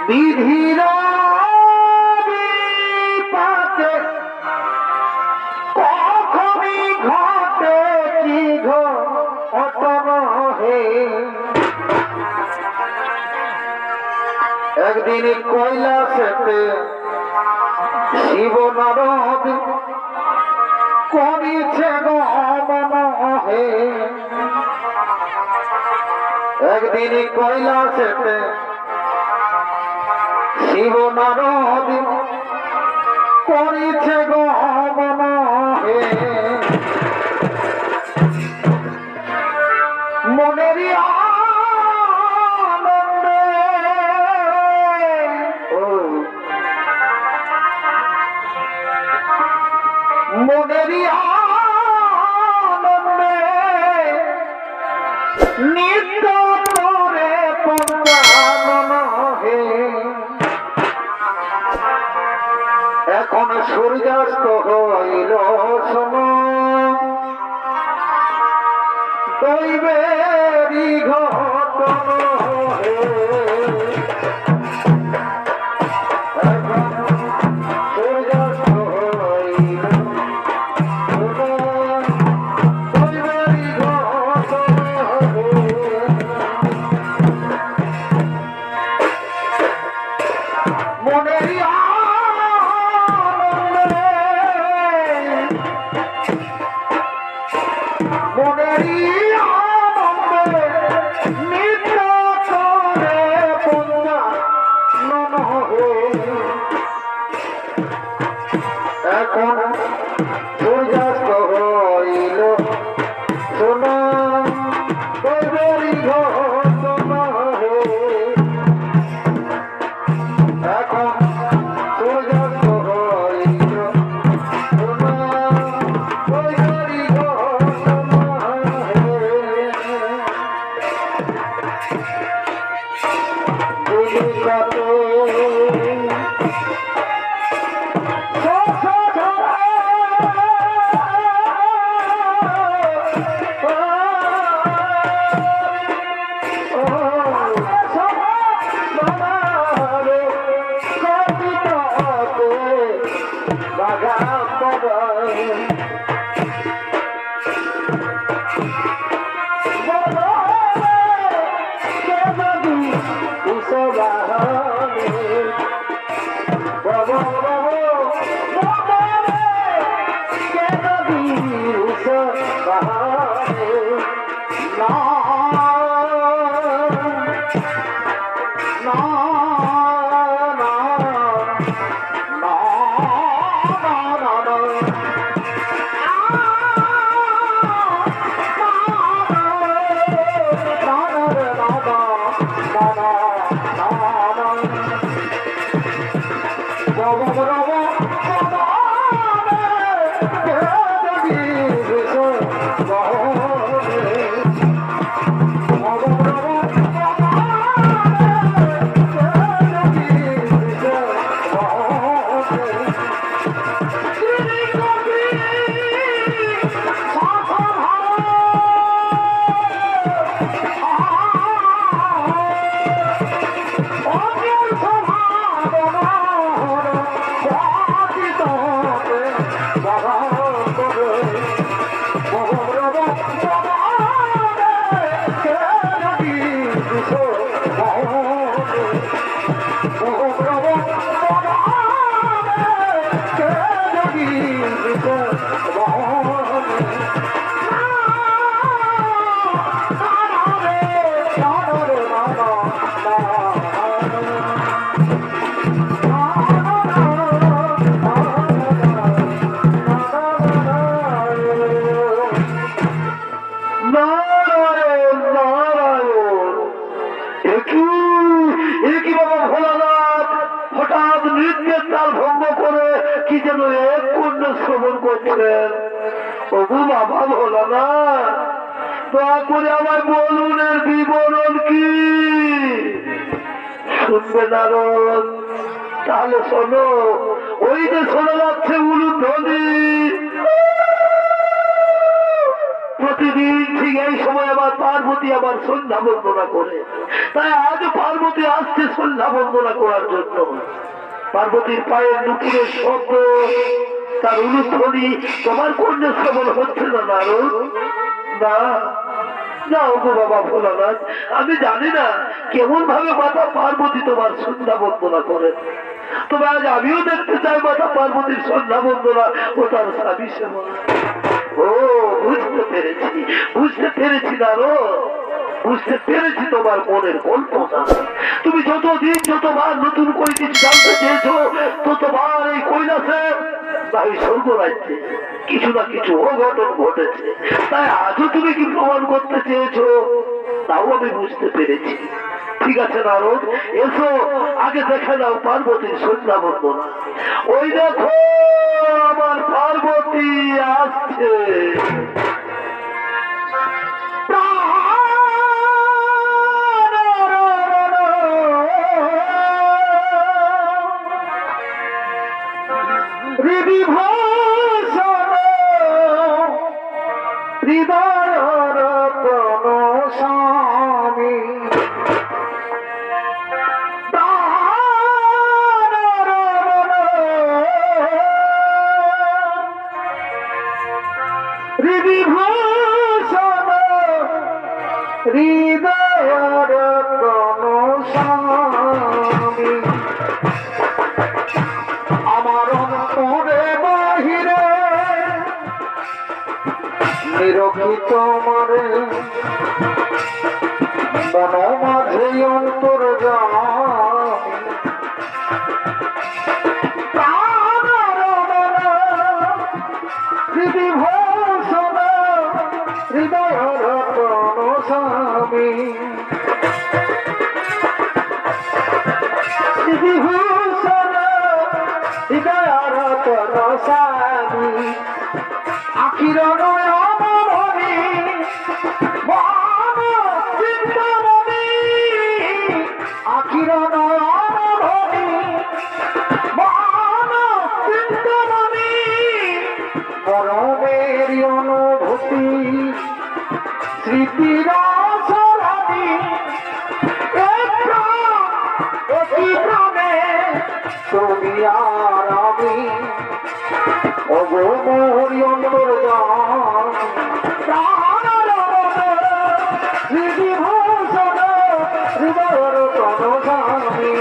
বিধির বিপাকে কখনই ঘটে কি ঘটন হে। একদিন কৈলাসেতে শিব নারদ করিছে গমন হে। একদিন কৈলাসেতে শিব নারদ করিছে গমন হে। মনেরই আনন্দে মনেরই আনন্দে নিত্য করে পঞ্চানন হে। এখন সূর্যাস্ত হইল শোন দৈবেরই ঘটন হে। এখন সূর্যাস্ত হইল শোন দৈবেরই ঘটন হে। মনেরই মনেরই আনন্দে নিত্য করে পঞ্চানন হে। এখন সূর্যাস্ত হইল শোন দৈবেরই ঘটন হে। এখন সূর্যাস্ত হইল শোন দৈবেরই ঘটন হে। দুলিকাতে দয়া করে আমার বলুন এর বিবরণ কি? শুনবে নারদ? তাহলে শোনো। ওই যে শোনা যাচ্ছে উলুধ্বনি। প্রতিদিন ঠিক এই সময় আমার পার্বতী আমার সন্ধ্যা বন্দনা করে। তাই আজ পার্বতী পার্বতী আসছে সন্ধ্যা বন্দনা করার জন্য। পার্বতীর পায়ের নুপুরের শব্দ, তার অনুধ্বনি তোমার কন্যা শ্রবণ হচ্ছে না নারদ? না না ওগো বাবা ভোলানাথ, আমি জানি না কেমন ভাবে মাতা পার্বতী তোমার সন্ধ্যা বন্দনা করেন। তবে আজ আমিও দেখতে চাই মাতা পার্বতীর সন্ধ্যা বন্দনা ও তার স্বামী সেবা। ও বুঝতে পেরেছি নারদ, বুঝতে পেরেছি তোমার মনের কল্পনা। তুমি যতদিন যতবার নতুন করে কিছু জানতে চেয়েছো, ততবার এই কৈলাসে তাই স্বর্গরাজ্যে কিছু না কিছু অঘটন ঘটেছে। তাই আজও তুমি কি প্রমাণ করতে চেয়েছো, তাও আমি বুঝতে পেরেছি। ঠিক আছে নারদ, এসো আগে দেখে নাও পার্বতীর সন্ধ্যা বন্দনা। ওই দেখো আমার পার্বতী আসছে। আমার অন্তরে বাহিরে নিরক্ষিত মারে মন মাঝে অন্তর বিভূষণ হৃদয় রতন স্বামী, বিভূষণ হৃদয় রতন স্বামী, আখির নয়নমণি মন চিন্তামণি, আখির নয়নমণি মন চিন্তামণি, মরণের অনুভূতি স্মৃতির সরণি, একই প্রাণে তুমি আর আমি, ওগো মোরি অন্তর্যান বিভূষণ হৃদয় রতন স্বামী,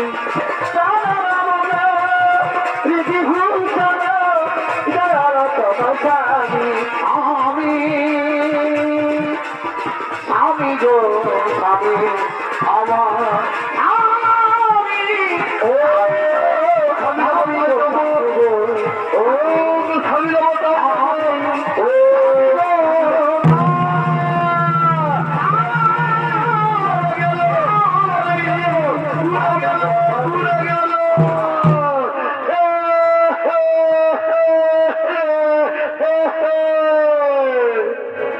বিভূষণ হৃদয় রতন স্বামী, আমি গো স্বামী আমার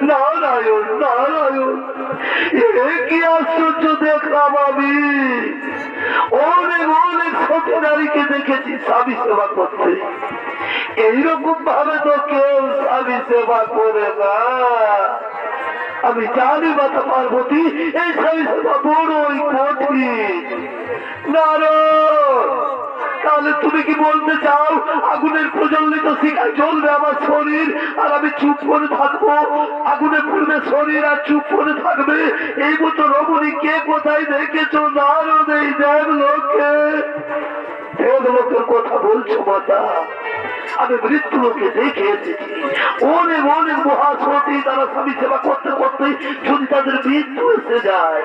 নারায়ণ নারায়ণ, কি আশ্চর্য দেখলাম আমি। অনেক অনেক ছোট নারীকে দেখেছি স্বামী সেবা করতে, এইরকম ভাবে তো কেউ স্বামী সেবা করে না। আমি জানি মাতা পার্বতী এই স্বামী সেবা বড়ই কঠিন। নারদ, তাহলে তুমি কি বলতে চাও আগুনের প্রজ্বলিত শিখায় জ্বলবে আমার শরীর আর আমি চুপ করে থাকবো? আগুনে পুড়বে শরীর আর চুপ করে থাকবে? এই মতো রমণী কে কোথায় দেখেছো নারদ? এই দেবলোকে, দেবলোকের কথা বলছো মাতা? আমি মৃত্যু লোকে দেখে এসেছি অনেক অনেক মহাসতী, তারা স্বামী সেবা করতে করতে যদি তাদের মৃত্যু এসে যায়,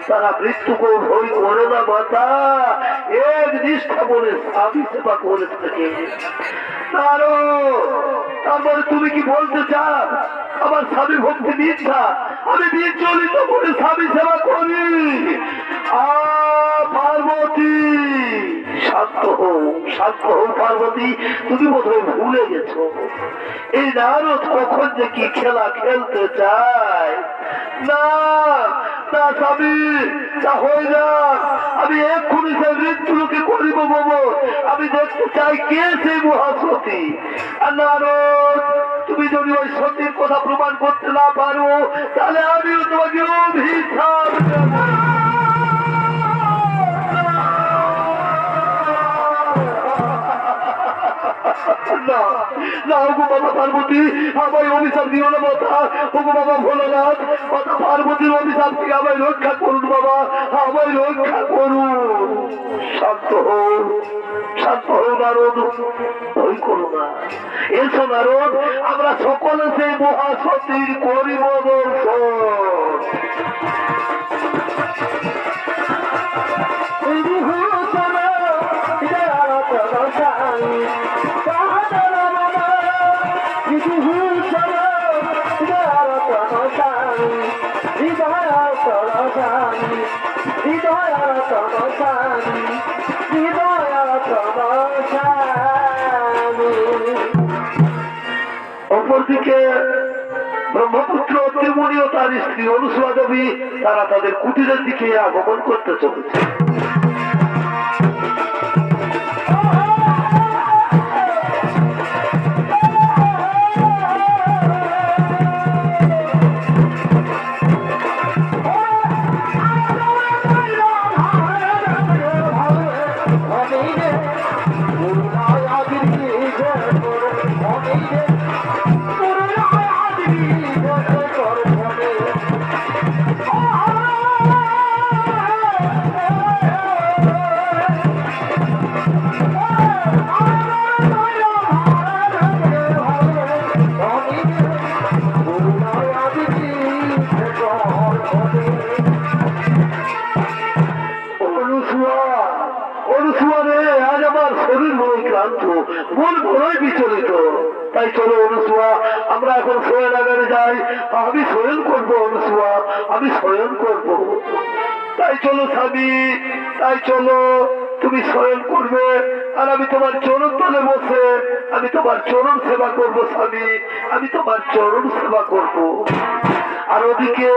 তারা মৃত্যুকে ভয় করে না মাতা, এক নিষ্ঠা বলে স্বামী সেবা করে থাকে। তারপরে তুমি কি বলতে চাও আমার স্বামী ভক্তি মিথ্যা? আমি বিচলিত করে স্বামী সেবা করি। পার্বতী শান্ত হও, শান্ত হও পার্বতী, তুমি বোধহয় ভুলে গেছো এই নারদ কখন যে কি খেলা খেলতে চায়। না না স্বামী, তা হয়ে যাক, আমি এক্ষুনি সে মৃত্যুকে করিব বাবু। আমি দেখতে চাই কে সেই মহাসতী। আর নারদ, তুমি যদি ওই সতীর কথা প্রমাণ করতে না পারো, তাহলে আমিও তোমাকে অভিশাপ দেব। না না ওগো মাতা পার্বতী আমায় অভিশাপ দিও না মাতা ওগো বাবা ভোলানাথ মাতা পার্বতীর অভিশাপ থেকে আমায় রক্ষা করুন বাবা আমায় রক্ষা করুন শান্ত হও নারদ ভয় করো না এসো নারদ আমরা সকলে সেই মহাসতীর করিব দর্শন অপরদিকে ব্রহ্মপুত্র ত্রিমুনি ও তার স্ত্রী অনুসুয়া দেবী তারা তাদের কুটিরের দিকে আগমন করতে চলেছে বিচলিত তাই চলো অনুসুয়া আমরা এখন শয়নাগারে যাই আমি শয়ন করবো অনুসুয়া আমি শয়ন করব তাই চলো স্বামী তাই চলো তুমি শয়ন করবে আর আমি তোমার চরণ তলে বসে আমি তোমার চরণ সেবা করব স্বামী আমি তোমার চরণ সেবা করব আর ওদিকে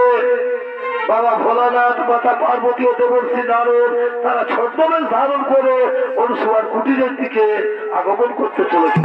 বাবা ভোলানাথ মাতা পার্বতী ও দেবর্ষি নারদ তারা ছদ্মবেশ ধারণ করে অনুসুয়ার কুটিরের দিকে আগমন করতে চলেছে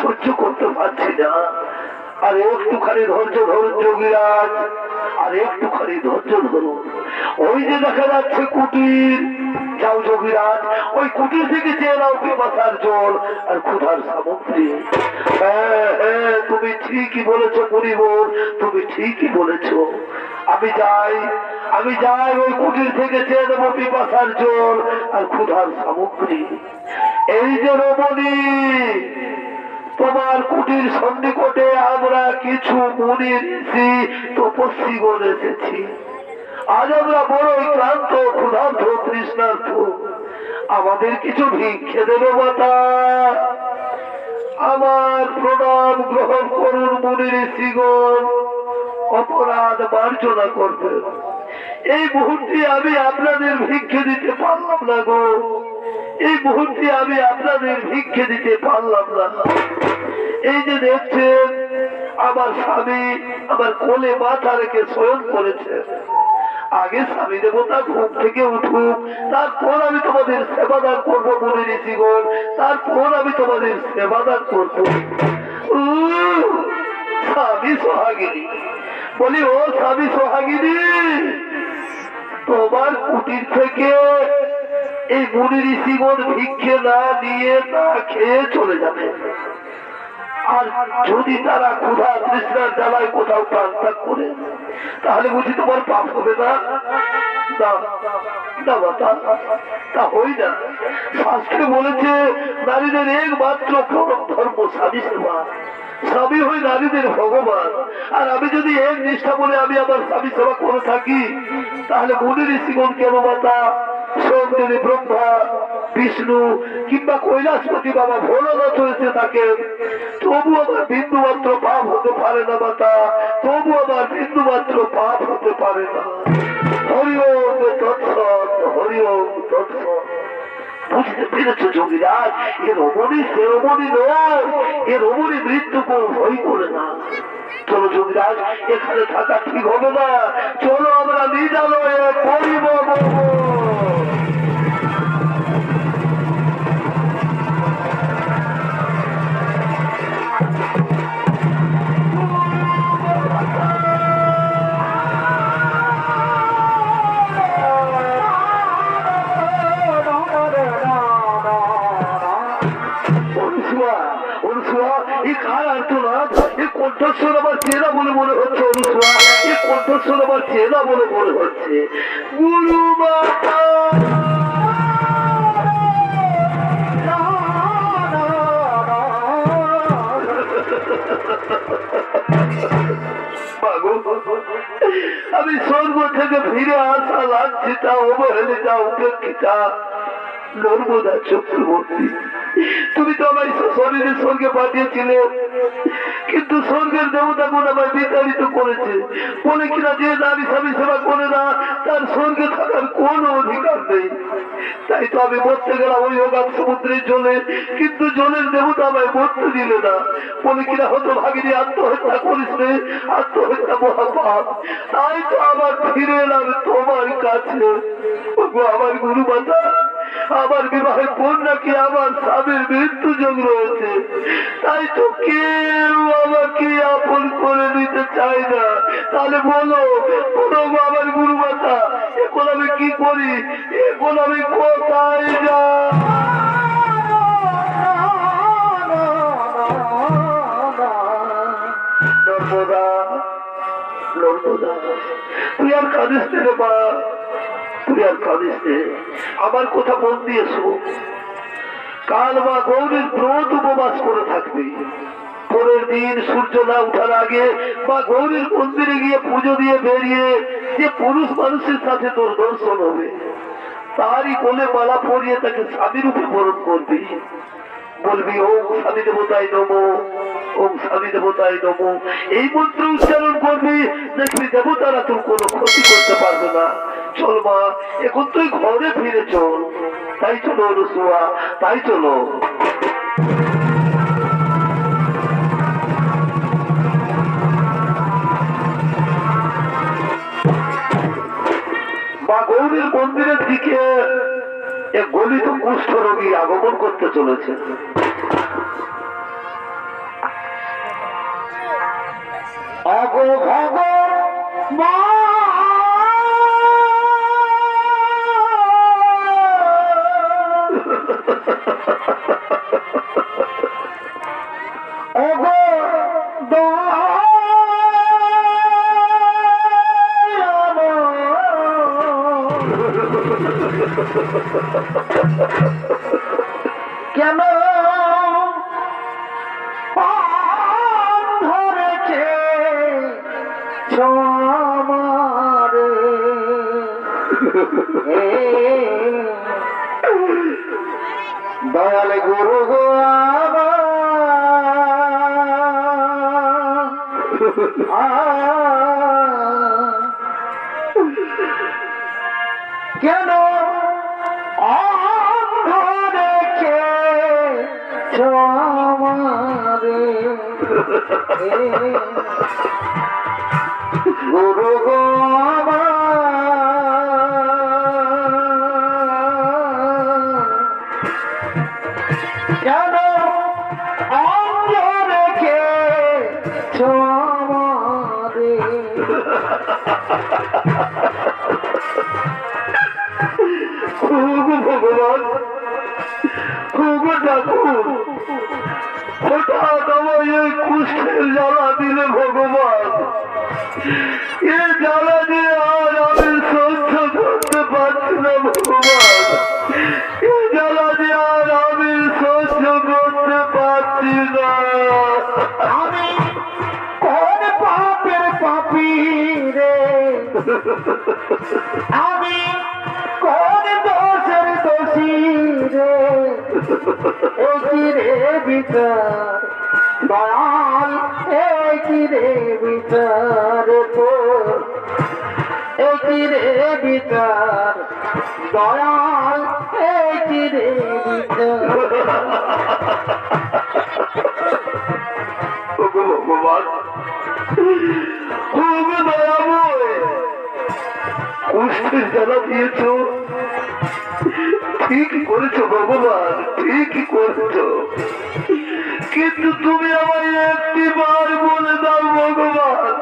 সহ্য করতে পারছি না আর একটুখানি ধৈর্য ধরুন যোগীরাজ আর একটুখানি ধৈর্য ধরুন ওই যে দেখা যাচ্ছে কুটির যাও যোগীরাজ ওই কুটির থেকে চেয়ে নাও পিপাসার জল আর ক্ষুধার সামগ্রী হ্যাঁ তুমি ঠিকই বলেছো পরিবর তুমি ঠিকই বলেছো আমি যাই ওই কুটির থেকে চেয়ে নেবো পিপাসার জল আর ক্ষুধার সামগ্রী এই যে রমণী তোমার কুটির সন্নিকটে আমরা কিছু মুনি ঋষি তপস্বী বলে এসেছি আজ আমরা বড়ই ক্লান্ত ক্ষুধার্ত তৃষ্ণার্থ আমাদের কিছু ভিক্ষে দেবে মাতা আমার প্রণাম গ্রহণ করুন মুনি ঋষিগণ অপরাধ মার্জনা করবে এই মুহূর্তে আমি আপনাদের ভিক্ষে দিতে পারলাম না গো এই মুহূর্তে আমি আপনাদের ভিক্ষে দিতে পারলাম না এই যে দেখছেন আমার স্বামী আমার কোলে মাথা রেখে শয়ন করেছে আগে স্বামী দেবতা ঘুম থেকে উঠুক তারপর আমি তোমাদের সেবাদান করবো মুনি ঋষিগণ তারপর আমি তোমাদের সেবাদান করবো স্বামী সোহাগিনী বলি ও স্বামী সোহাগিনী তোমার কুটির থেকে এই মুনি ঋষিগণ ভিক্ষে না নিয়ে না খেয়ে চলে যাবে আর যদি তারা ক্ষুধা তৃষ্ণার জ্বালায় কোথাও প্রাণত্যাগ করে তাহলে বুঝি তোমার পাপ হবে না তা হই না শাস্ত্রে বলেছে নারীদের একমাত্র পরম ধর্ম স্বামী সেবা স্বামী হই নারীদের ভগবান আর আমি যদি এক নিষ্ঠা বলে আমি আমার স্বামী সেবা করে থাকি তাহলে মুনি ঋষিগণ কেন মাতা সৌন্দর্য ব্রহ্মা বিষ্ণু কিংবা কৈলাসপতি বাবা ভোলানাথ হয়েছে থাকে, তবু আমার বিন্দু মাত্র পাপ হতে পারে না মাতা, তবু আমার বিন্দু মাত্র পাপ হতে পারে না। হরি ওম তৎসৎ, হরি ওম তৎসৎ। বুঝতে পেরেছ যোগীরাজ, এ রমণী সে রমণী নয়, এ রমণী মৃত্যুকে ভয় করে না। চলো যোগীরাজ, এখানে থাকা ঠিক হবে না, চলো আমরা নিজালয়ে করিব। কণ্ঠস্বর আমার চেনা বলে মনে হচ্ছে, অনুসুয়া এই কণ্ঠস্বর আমার চেনা বলে মনে হচ্ছে। গুরু মাতা আমি স্বর্গ থেকে ফিরে আসা লাঞ্ছিতা অবহেলিতা উপেক্ষিতা নর্মদা চক্রবর্তী, তুমি তো আমার শরীরের স্বর্গে পাঠিয়েছিলে, কিন্তু স্বর্গের দেবতা গুণ আমায় বিতাড়িত করেছে বলে কিনা যে নারী স্বামী সেবা করে না তার স্বর্গে থাকার কোন অধিকার নেই। তাই তো আমি মরতে গেলাম ওই অগাধ সমুদ্রের জলে, কিন্তু জলের দেবতা আমায় মরতে দিলে না বলে কিনা হতো ভাগিনী আত্মহত্যা করিস রে, আত্মহত্যা মহাপাপ। তাই তো আবার ফিরে এলাম তোমার কাছে। আমার গুরু মাতা, আমার বিবাহের পর নাকি আমার স্বামীর মৃত্যু যোগ রয়েছে, তাই তো কেউ আমাকে আপন করে নিতে চায় না। তাহলে বলো আমার গুরু মাতা, এখন আমি কি করি, এখন আমি কোথায় যা? নর্মদা, নর্মদা, তুই আর কাঁদিস রে মা, তুই আর কাঁদিস রে। আমার কথা মন দিয়েছো, কাল মা গৌরীর ব্রত উপবাস করে থাকবে। পরের দিন সূর্য না উঠার আগে মা গৌরীর মন্দিরে গিয়ে পুজো দিয়ে বেরিয়ে যে পুরুষ মানুষের সাথে তোর দর্শন হবে, তারই কোলে মালা পরিয়ে তাকে স্বামী রূপে বরণ করবি। বলবি ওম স্বামী দেবতায় নমো, ওম স্বামী দেবতায় নমো, এই মন্ত্র উচ্চারণ করবি, দেখবি দেবতারা তোর কোনো ক্ষতি করতে পারবে না। চল মা, এখন তুই ঘরে ফিরে চল। তাই চলো অনুসুয়া, তাই চলো। মা গৌরীর মন্দিরের দিকে এক গলিত কুষ্ঠ রোগী আগমন করতে চলেছে। আগো ভগ মা কেন ধরেছে ছোমারে, দয়াল গুরু গো কেন ধরেছে ছোমারে, গুরু গো কেন অঙ্গ রেখে ছোমারে। ভগবান, ঠাকুর, হঠাৎ আমায় এই কুষ্ঠের জ্বালা দিলে ভগবান, এ জ্বালা দিয়ে আর আমি সহ্য করতে পারছি না ভগবান, এ জ্বালা দিয়ে আর আমি সহ্য করতে পারছি না। আমি কোন পাপের পাপী রে, আমি কোন একই রে বিচার দয়াল, একই রে বিচার তোর, একই রে বিচার দয়াল, একই রে বিচার। ভগবান খুবই দয়াময়, কষ্টের জ্বালা দিয়েছ, ঠিকই করেছো ভগবান, ঠিকই করেছো, কিন্তু তুমি আমায় একটি বার বলে দাও ভগবান,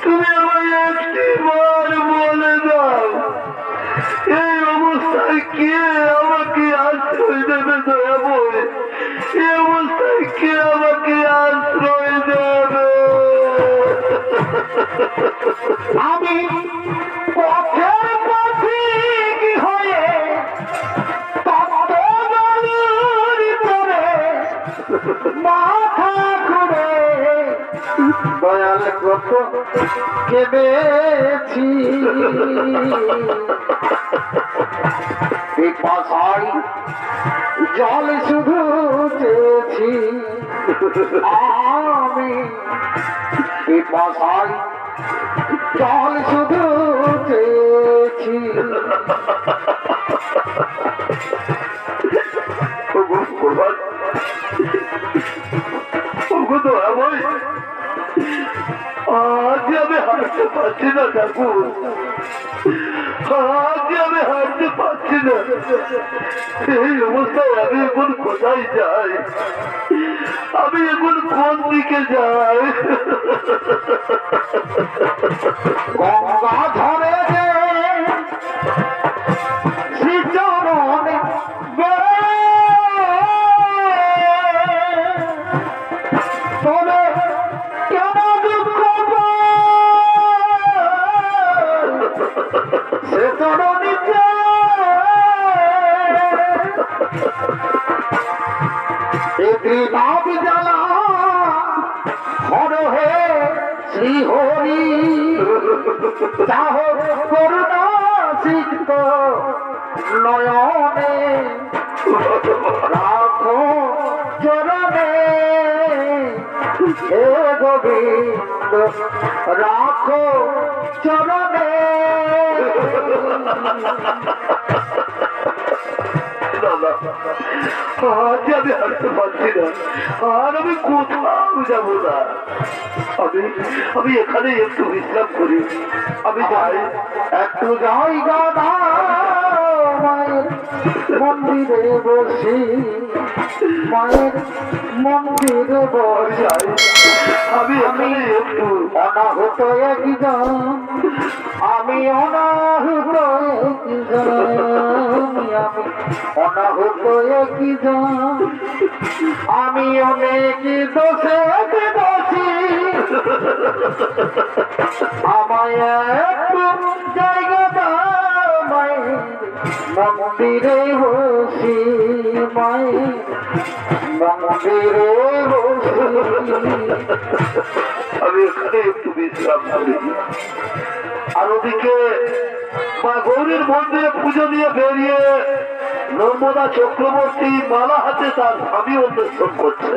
তুমি আমায় একটি বার বলে দাও, এই অবস্থায় কে আমাকে আশ্রয় দেবে দয়াময়, এই অবস্থায় কে আমাকে আশ্রয় দেবে? আমি পথের পথিক হয়ে তত্ত্ববাণীর পরে মাথা ঘুরে দয়াল কত কেঁদেছি, পিপাসায় জল শুধু চেয়েছি আমি, পিপাসায় জল শুধু চেয়েছি। আজ আমি হাঁটতে পারছি না ঠাকুর, আজ আমি হাঁটতে পারছি না, এই অবস্থায় আমি এখন কোথায় যাই, আমি এখন কোন দিকে যাই? গঙ্গা ধরে যে শ্রীচরণে তোরে কেন দুঃখ সে চরণে নাম জ্বালা হর হে শ্রী হরি, চাহ করুণা সিক্ত নয়নে রাখো চরণে, হে গোবিন্দ রাখো চরণে। আজ আমি হাঁটতে পারছি না, আর আমি কোথাও যাবো না, আমি এখানে একটু বিশ্রাম করি, আমি যাই, একটু জায়গা দাও মায়ের মন্দিরে বসি, মায়ের মন্দিরে বসাই, আমি এখানে একটু অনাহত একজন, আমি অনাহত একজন, আমি অনাহত একজন, আমি অনেক দোষে দোষী, আমায় একটু জায়গা দাও মায়ের মন্দিরে বসি, মায়ের মন্দিরে বসি। আমি এখানে একটু বিশ্রাম করি, আর ওদিকে মা গৌরীর মন্দিরে পুজো দিয়ে বেরিয়ে নর্মদা চক্রবর্তী মালা হাতে তার স্বামী অন্বেষণ করছে।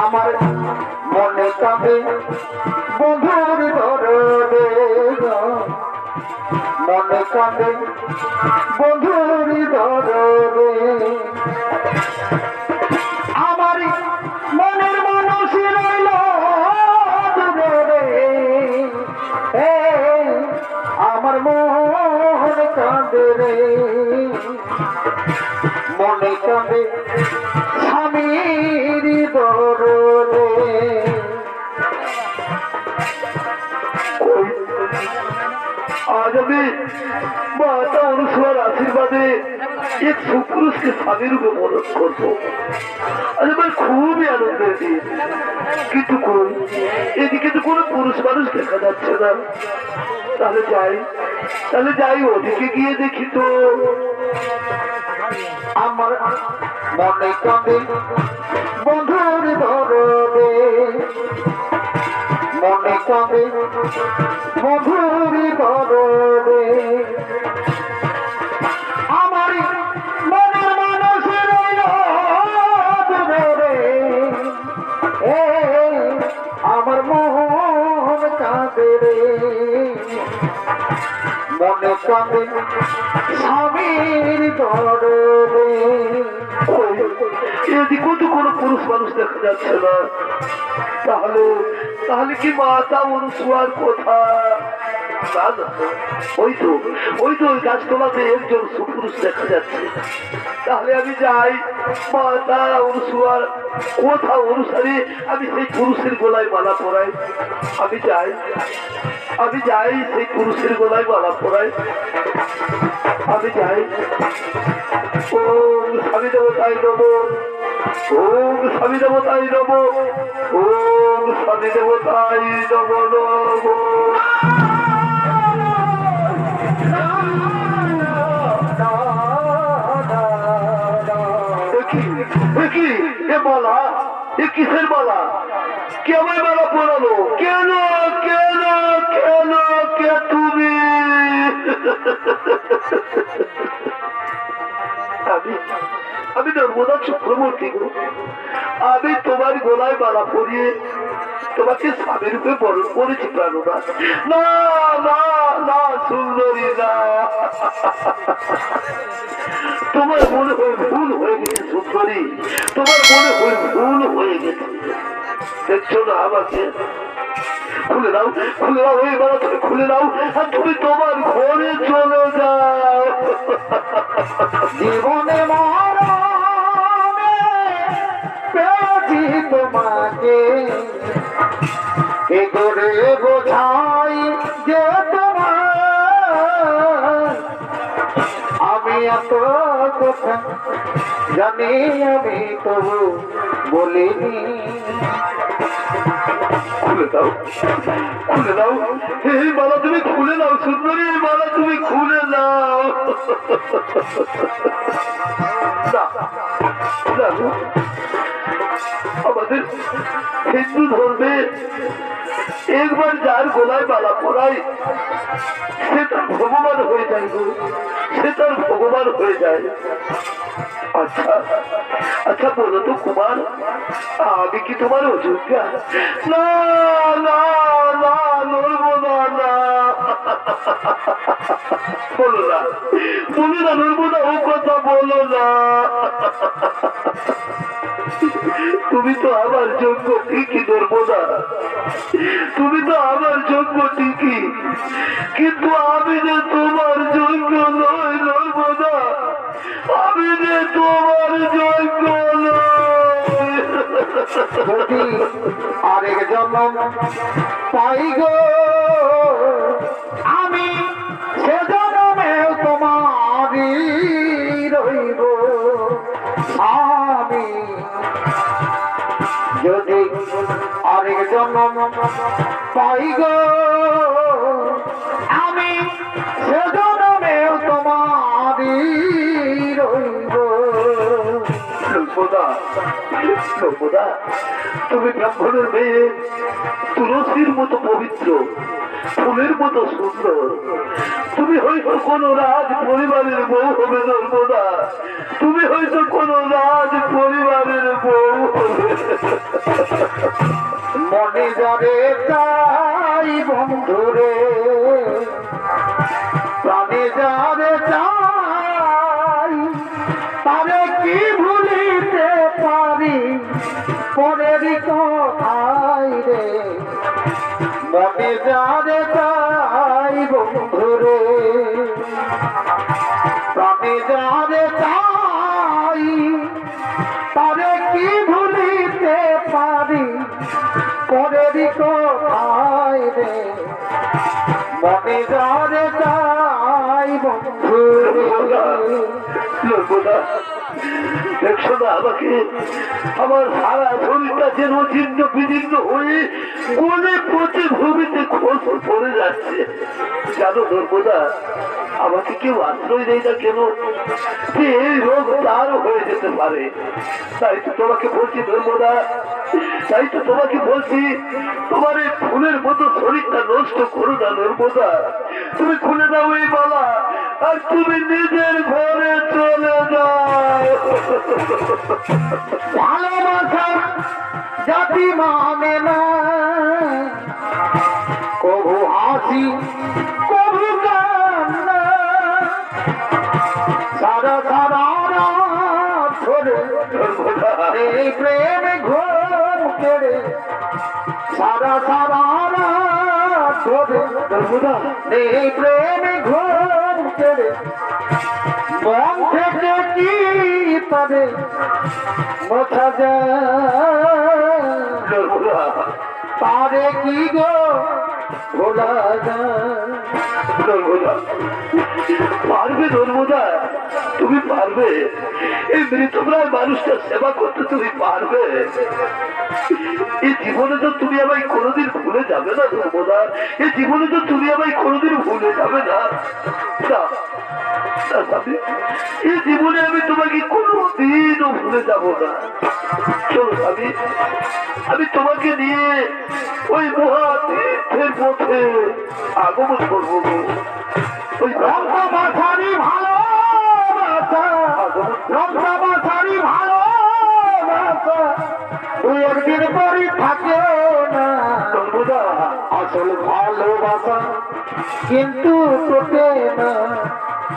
আমার মনে কাঁদে বন্ধুর ধরবে, মনে কাঁদে বন্ধুর ধরবে, আমার মনের মানুষ রইল দূরে, আমার মন কাঁদে রে, মনে কাঁদে স্বামীর দরদে। আজ আমি মাতা অনুসরার আশীর্বাদে এক সুপুরুষকে স্বামী রূপে মদত করবো, আজ আমার খুবই আনন্দের দিন, কিন্তু এদিকে তো কোনো পুরুষ মানুষ দেখা যাচ্ছে না, তাহলে যাই ওদিকে গিয়ে দেখি তো। আমার মনে কাঁদে বন্ধুর ধরবে, মনে কাঁদে বন্ধুর ধরবে, কাঁদে স্বামীর দরদে। এদিকেও তো কোনো পুরুষ মানুষ দেখা যাচ্ছে না। তাহলে তাহলে কি মাতা অনুসুয়ার কথা? না না, ওই তো ওই গাছতলাতে একজন সুপুরুষ দেখা যাচ্ছে। তাহলে আমি যাই, মাতা অনুসুয়ার কথা অনুসারে আমি সেই পুরুষের গলায় মালা পরাই। আমি যাই সেই পুরুষের গলায় মালা পরাই। আমি যাই। ওম স্বামী দেবতাই নম, ওম স্বামী দেবতাই নম, ওম স্বামী দেবতাই নম নম। মালা, এ কিসের মালা? কে আমায় মালা পরালো? কেন কেন কেন কে তুমি? আমি নর্মদা চক্রবর্তী গো। আমি তোমার গলায় মালা পরিয়ে তোমাকে স্বামী রূপে বরণ করেছি প্রাণনা। না না না সুন্দরী না, তোমার মনে হয় ভুল হয়ে গেছে সুন্দরী, তোমার মনে হয় ভুল হয়ে গেছে। দেখছো না আমাকে? খুলে দাও, খুলে দাও, এই বেলা তুমি খুলে দাও আর তুমি তোমার ঘরে চলে যাও। জীবনে মরণে পেয়েছি তোমাকে, এ করে বোঝাই যে তোমার আমি এত কথা জানি, আমি তবু বলিনি। খুলে দাও, খুলে দাও, এই মালা তুমি খুলে দাও সুন্দরী, এই মালা তুমি খুলে দাও। আমাদের হিন্দু ধর্মে একবার যার গলায় মালা পরায় সে তার ভগবান হয়ে যায় গো, সে তার ভগবান হয়ে যায়। আচ্ছা আচ্ছা বলো তো কুমার, আমি কি তোমার অযোগ্যা? না না না নর্মদা না, বলো না, বলো না নর্মদা, ও কথা বলো না। তুমি তো আমার যোগ্য ঠিকই নর্মদা, তুমি তো আমার যোগ্য ঠিকই, কিন্তু আমি যে তোমার যোগ্য নই নর্মদা, আমি যে তোমার যোগ্য নই। যদি আরেক জন্ম পাই গো আমি, সে জন্মে তোমারই রইব আমি। যদি আরেক জন্ম পাই গো আমি, সে জন্মে তোমারই রইব। নর্মদা, নর্মদা, তুমি ব্রাহ্মণের মেয়ে, তুলসীর মতো পবিত্র, ফুলের মতো সুন্দর। তুমি হয়তো কোন রাজ পরিবারের বউ হবে নর্মদা, তুমি হয়তো কোন রাজ পরিবারের বউ হবে। মনে যাবে চাই বন্ধুরে, প্রাণে যাবে চাই, তারে কি ভুলিতে পারি পরের কথাই রে। মনে যাবে চাই বন্ধুরে, প্রাণে যাবে চাই, তারে কি ভুলিতে পারি পরের কথাই রে। মনে যাবে চাই বন্ধুরে। নর্মদা, দেখছো না আমাকে? আমার সারা শরীরটা যেন জীর্ণ বিদীর্ণ হয়ে গলে পচে ভূমিতে খোঁজ পড়ে যাচ্ছে। জানো নর্মদা, আমাকে কেউ আশ্রয় দেয় না কেন? যে এই রোগ তারও হয়ে যেতে পারে। তাই তো তোমাকে বলছি নর্মদা, তাই তো তোমাকে বলছি, তোমার এই ফুলের মতো শরীরটা নষ্ট করো না নর্মদা। তুমি খুলে দাও এই মালা আর তুমি নিজের ঘরে চলে যাও। ভালোবাসা জাতি মানে না, কবু হাসি কবু কান্না, সারা সারা রাত ধরে সর্বদা এই প্রেম ঘুম কেড়ে সারা সারা রাত ধরে সর্বদা এই প্রেম ঘুম কেড়ে মন থেকে কি পারে মোছা যায় সর্বদা তারে কি গো ভোলা যায় নর্মদা পারবে নর্মদা তুমি পারবে এই মৃতপ্রায় মানুষটার সেবা করতে তুমি পারবে এই জীবনে তো তুমি আমায় কোনোদিন ভুলে যাবে না নর্মদা এই জীবনে তো তুমি আমায় কোনোদিন ভুলে যাবে না না, না, স্বামী, এই জীবনে আমি তোমাকে কোনোদিনও ভুলে যাব না চলো স্বামী আমি তোমাকে নিয়ে ওই মহাতীর্থের পথে আগমন করবো গো। ওই রক্তবাসারি ভালোবাসা রক্তবাসারি ভালোবাসা তুই একদিন পরই থাকে না সর্বদা আসল ভালোবাসা কিন্তু তোকে না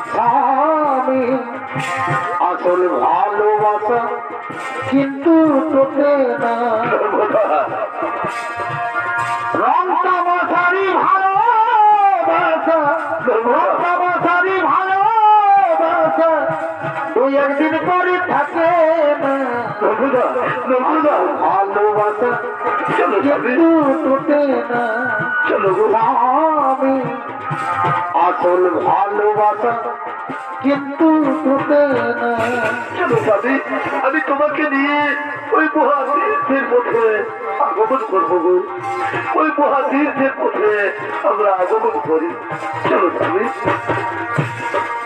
স্বামী আসল ভালোবাসা কিন্তু তোকে না সর্বদা রক্তবাসারি ভালোবাসা রক্তবাসারি ভালোবাসা তুই একদিন পরে থাকে না সর্বদা সর্বদা ভালোবাসা চলো স্বামী কিন্তু তোকে না চলো গো স্বামী আসল ভালোবাসা কিন্তু তোকে না চলো স্বামী আমি তোমাকে নিয়ে ওই মহাতীর্থের পথে আগমন করবো গো ওই মহাতীর্থের পথে আমরা আগমন করি চলো স্বামী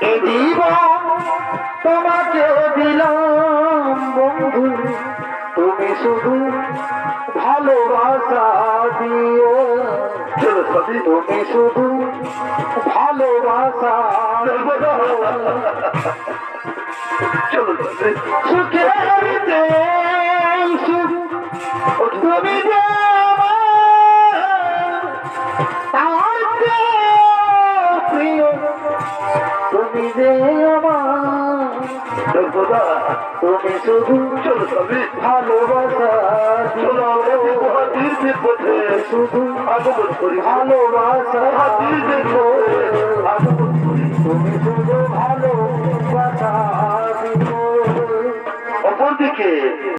এই জীবন তোমাকে দিলাম বন্ধু তুমি শুধু ভালোবাসা দিও চলো স্বামী তুমি শুধু ভালোবাসা সর্বদা চলো স্বামী সুখের দেই সুখ তুমি যে আমার, তার চেয়েও প্রিয় তুমি যে আমার সর্বদা তুমি শুধু চলো স্বামী ভালোবাসা চলো আমরা ওই মহাতীর্থের পথে শুধু আগমন করি ভালোবাসা মহাতীর্থের পথে আগমন করি তুমি শুধু ভালোবাসা দিও অপরদিকে